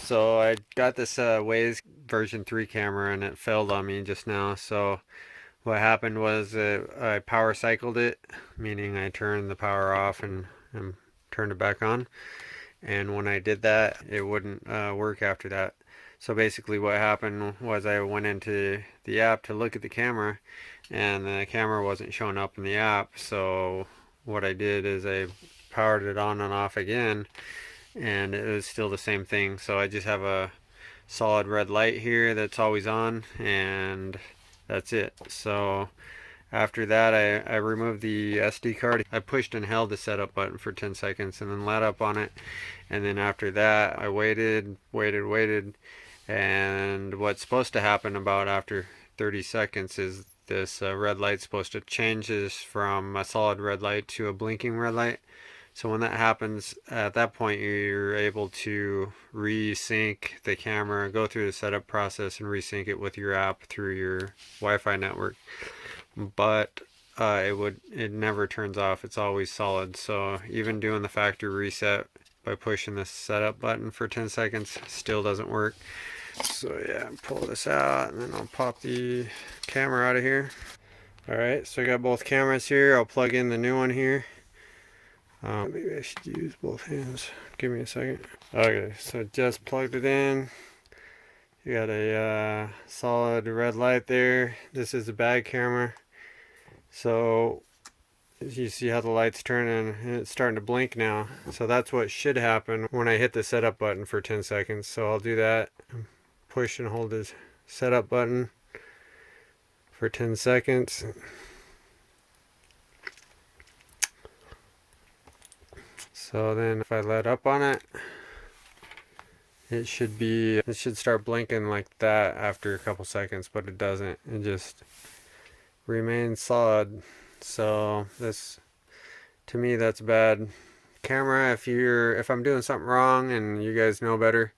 So I got this Wyze version 3 camera and it failed on me just now. So what happened was I power cycled it, meaning I turned the power off and turned it back on. And when I did that, it wouldn't work after that. So basically what happened was I went into the app to look at the camera and the camera wasn't showing up in the app. So what I did is I powered it on and off again and it was still the same thing. So I just have a solid red light here that's always on, and that's it. So after that, I removed the SD card. I pushed and held the setup button for 10 seconds and then let up on it. And then after that, I waited. And what's supposed to happen about after 30 seconds is this red light's supposed to change this from a solid red light to a blinking red light. So when that happens, at that point you're able to resync the camera, go through the setup process and resync it with your app through your Wi-Fi network. But it never turns off. It's always solid. So even doing the factory reset by pushing the setup button for 10 seconds still doesn't work. So yeah, pull this out and then I'll pop the camera out of here. Alright, so I got both cameras here. I'll plug in the new one here. Maybe I should use both hands. Give me a second. Okay, so just plugged it in. You got a solid red light there. This is a bag camera. So as you see how the light's turning, and it's starting to blink now. So that's what should happen when I hit the setup button for 10 seconds. So I'll do that. Push and hold this setup button for 10 seconds. So then if I let up on it, it should start blinking like that after a couple seconds, but it doesn't. It just remains solid. So this, to me, that's bad camera. If I'm doing something wrong and you guys know better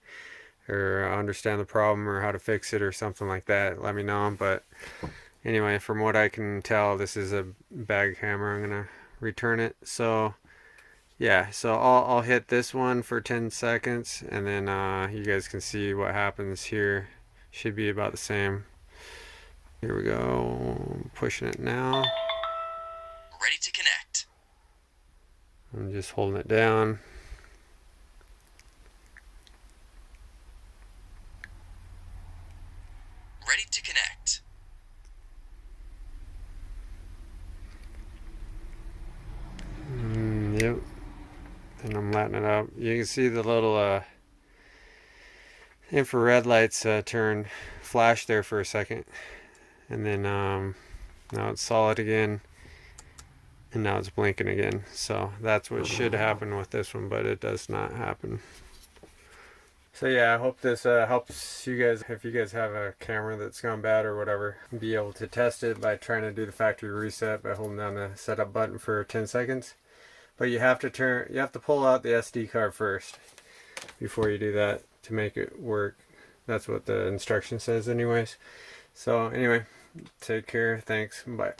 or understand the problem or how to fix it or something like that, let me know. But anyway, from what I can tell, this is a bag camera. I'm gonna return it. So yeah, so I'll hit this one for 10 seconds and then you guys can see what happens here. Should be about the same. Here we go. I'm pushing it now. Ready to connect. I'm just holding it down. Ready to connect. Yep. And I'm letting it up. You can see the little infrared lights turn flash there for a second. And then now it's solid again. And now it's blinking again. So that's what should happen with this one, but it does not happen. So yeah, I hope this helps you guys. If you guys have a camera that's gone bad or whatever, be able to test it by trying to do the factory reset by holding down the setup button for 10 seconds. But you have to pull out the SD card first before you do that to make it work. That's what the instruction says anyways. So anyway, take care. Thanks. Bye.